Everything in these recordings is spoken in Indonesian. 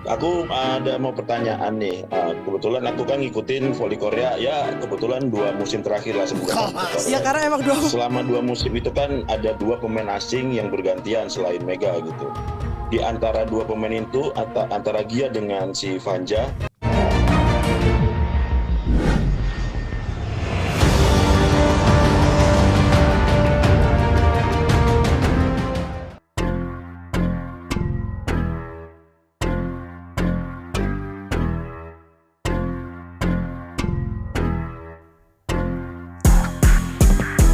Aku ada mau pertanyaan nih. Kebetulan aku kan ngikutin voli Korea ya, kebetulan 2 musim terakhir lah sebelum aku ke Ya Korea. karena emang dua. Selama 2 musim itu kan ada 2 pemain asing yang bergantian selain Mega gitu. Di antara 2 pemain itu, antara Gia dengan si Vanja,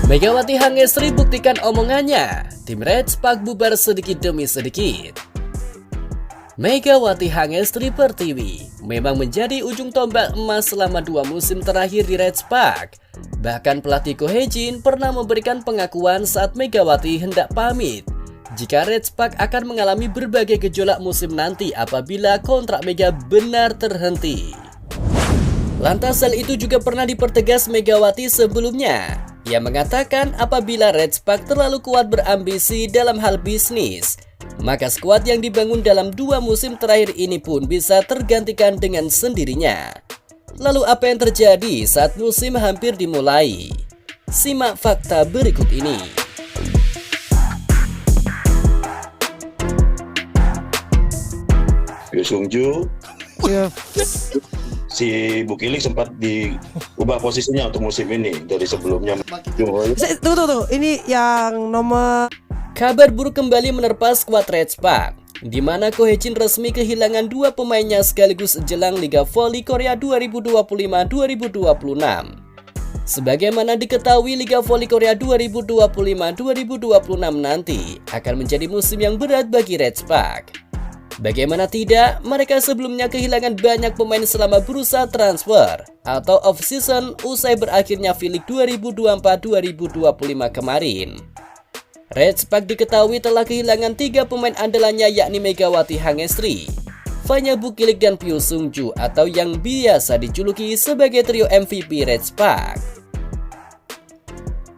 Megawati Hangestri buktikan omongannya, tim Red Spark bubar sedikit demi sedikit. Megawati Hangestri Pertiwi memang menjadi ujung tombak emas selama 2 musim terakhir di Red Spark. Bahkan pelatih Ko Hye-jin pernah memberikan pengakuan saat Megawati hendak pamit jika Red Spark akan mengalami berbagai gejolak musim nanti apabila kontrak Mega benar terhenti. Lantas hal itu juga pernah dipertegas Megawati sebelumnya. Ia mengatakan apabila Red Spark terlalu kuat berambisi dalam hal bisnis, maka skuad yang dibangun dalam 2 musim terakhir ini pun bisa tergantikan dengan sendirinya. Lalu apa yang terjadi saat musim hampir dimulai? Simak fakta berikut ini. Yoo Seung-ju, Ya. si Bukilik sempat diubah posisinya untuk musim ini dari sebelumnya. Tunggu. Ini yang nomor. Kabar buruk kembali menerpa skuad Red Spark, di mana Ko Hye-jin resmi kehilangan 2 pemainnya sekaligus jelang Liga Voli Korea 2025-2026. Sebagaimana diketahui, Liga Voli Korea 2025-2026 nanti akan menjadi musim yang berat bagi Red Spark. Bagaimana tidak, mereka sebelumnya kehilangan banyak pemain selama berusaha transfer atau off-season usai berakhirnya V-League 2024-2025 kemarin. Red Spark diketahui telah kehilangan 3 pemain andalannya yakni Megawati Hangestri, Vanya Bukilik dan Pyo Seung-ju atau yang biasa dijuluki sebagai trio MVP Red Spark.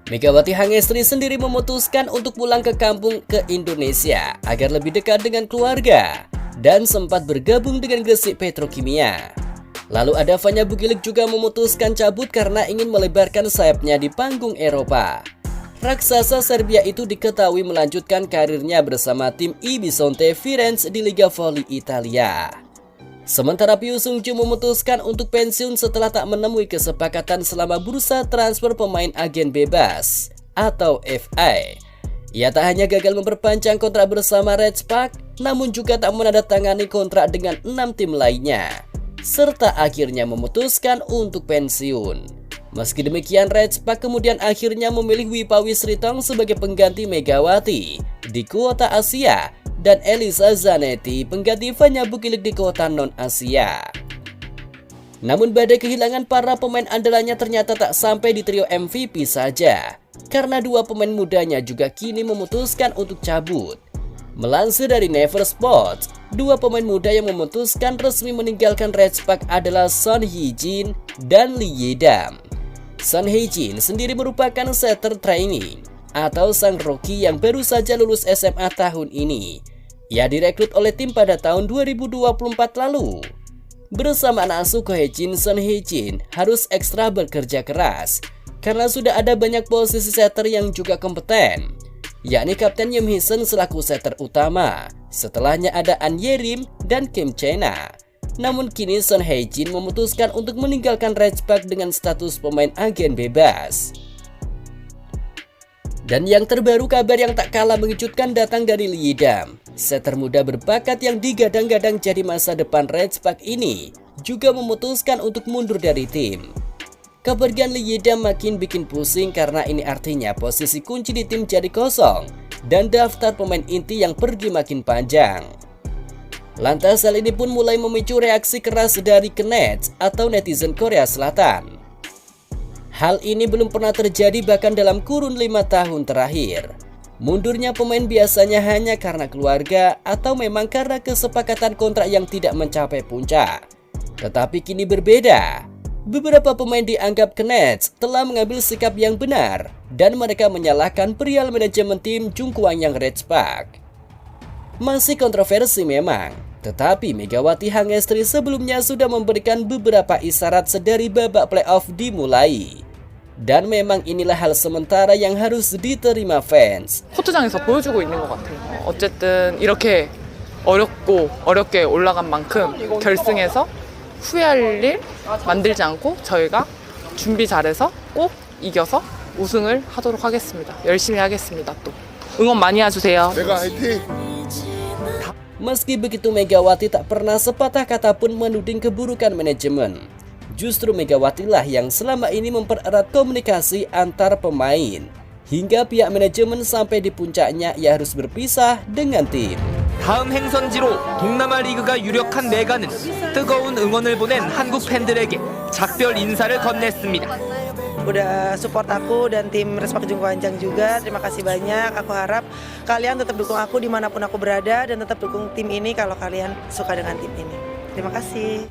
Megawati Hangestri sendiri memutuskan untuk pulang ke kampung ke Indonesia agar lebih dekat dengan keluarga dan sempat bergabung dengan Gresik Petrokimia. Lalu ada Vanya Bukilik juga memutuskan cabut karena ingin melebarkan sayapnya di panggung Eropa. Raksasa Serbia itu diketahui melanjutkan karirnya bersama tim Ibisonte Firenze di Liga Voli Italia. Sementara Pyo Seung-ju memutuskan untuk pensiun setelah tak menemui kesepakatan selama bursa transfer pemain agen bebas atau FA. Ia tak hanya gagal memperpanjang kontrak bersama Red Spark, namun juga tak menandatangani kontrak dengan 6 tim lainnya, serta akhirnya memutuskan untuk pensiun. Meski demikian, Red Spark kemudian akhirnya memilih Wipawi Sritong sebagai pengganti Megawati di kuota Asia dan Elisa Zanetti pengganti Vanya Bukilik di kota non-Asia. Namun badai kehilangan para pemain andalannya ternyata tak sampai di trio MVP saja, karena 2 pemain mudanya juga kini memutuskan untuk cabut. Melansir dari Never Sports, 2 pemain muda yang memutuskan resmi meninggalkan Red Spark adalah Son Hye-jin dan Lee Ye-dam. Son Hye-jin sendiri merupakan setter training atau sang rookie yang baru saja lulus SMA tahun ini. Ia direkrut oleh tim pada tahun 2024 lalu. Bersama anak asuh Ko Hye-jin, Son Hye-jin harus ekstra bekerja keras karena sudah ada banyak posisi setter yang juga kompeten, yakni Kapten Yim Hee-sun selaku setter utama. Setelahnya ada An Ye-rim dan Kim Chae-na. Namun kini Son Hye-jin memutuskan untuk meninggalkan Red Spark dengan status pemain agen bebas. Dan yang terbaru, kabar yang tak kalah mengejutkan datang dari Lee Ye-dam. Setter muda berbakat yang digadang-gadang jadi masa depan Red Spark ini juga memutuskan untuk mundur dari tim. Kepergian Lee Ye-dam makin bikin pusing karena ini artinya posisi kunci di tim jadi kosong dan daftar pemain inti yang pergi makin panjang. Lantas hal ini pun mulai memicu reaksi keras dari Knets atau netizen Korea Selatan. Hal ini belum pernah terjadi bahkan dalam kurun 5 tahun terakhir. Mundurnya pemain biasanya hanya karena keluarga atau memang karena kesepakatan kontrak yang tidak mencapai puncak. Tetapi kini berbeda. Beberapa pemain dianggap Knets telah mengambil sikap yang benar dan mereka menyalahkan perihal manajemen tim Jungkwang yang Red Spark. Masih kontroversi memang, Tetapi Megawati Hangestri sebelumnya sudah memberikan beberapa isyarat sedari babak playoff dimulai. Dan memang inilah hal sementara yang harus diterima fans. 코트장에서 보여주고 있는 것 같아요. 어쨌든 이렇게 어렵게 올라간 만큼 결승에서 후회할 일 만들지 않고 저희가 준비 잘해서 꼭 이겨서 우승을 하도록 하겠습니다. 열심히 하겠습니다. 또 응원 많이 해주세요. Meski begitu, Megawati tak pernah sepatah kata pun menuding keburukan manajemen. Justru Megawati lah yang selama ini mempererat komunikasi antar pemain. Hingga pihak manajemen sampai di puncaknya ia harus berpisah dengan tim. 다음 행선지로 동남아 리그가 유력한 메가는 뜨거운 응원을 보낸 한국 팬들에게 작별 인사를 건넸습니다. Udah support aku dan tim Respak Jungkwancang juga. Terima kasih banyak. Aku harap kalian tetap dukung aku dimanapun aku berada dan tetap dukung tim ini kalau kalian suka dengan tim ini. Terima kasih.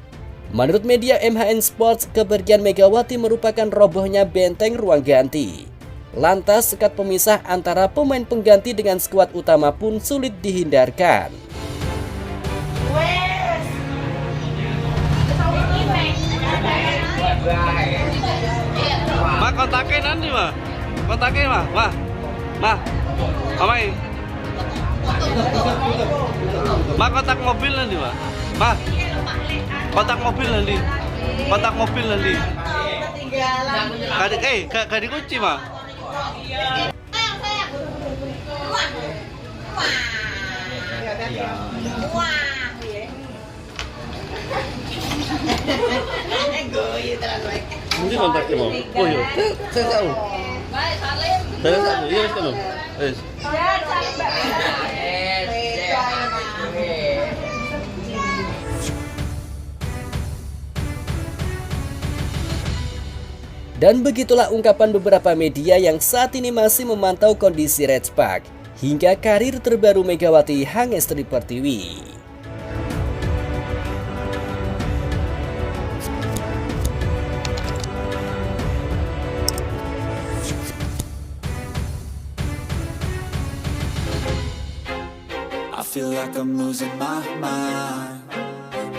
Menurut media MHN Sports, kepergian Megawati merupakan robohnya benteng ruang ganti. Lantas sekat pemisah antara pemain pengganti dengan skuad utama pun sulit dihindarkan. Ma kontakin nanti mah, kontakin mah, Amai, ma kontak mobil nanti mah, kontak mobil nanti, Kadi kunci mah. Nanti kontaknya mau. Oh iya, saya tahu. Iya kan. Dan begitulah ungkapan beberapa media yang saat ini masih memantau kondisi Redspark hingga karir terbaru Megawati Hangestri Pertiwi. I feel like I'm losing my mind.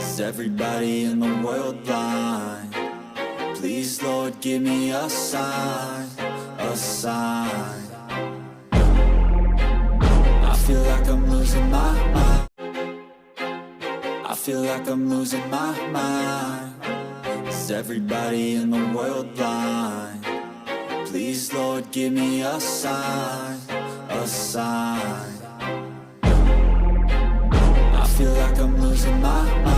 Is everybody in the world blind? Please, Lord, give me a sign, a sign. I feel like I'm losing my mind. I feel like I'm losing my mind. Is everybody in the world blind? Please, Lord, give me a sign, a sign. I feel like I'm losing my mind.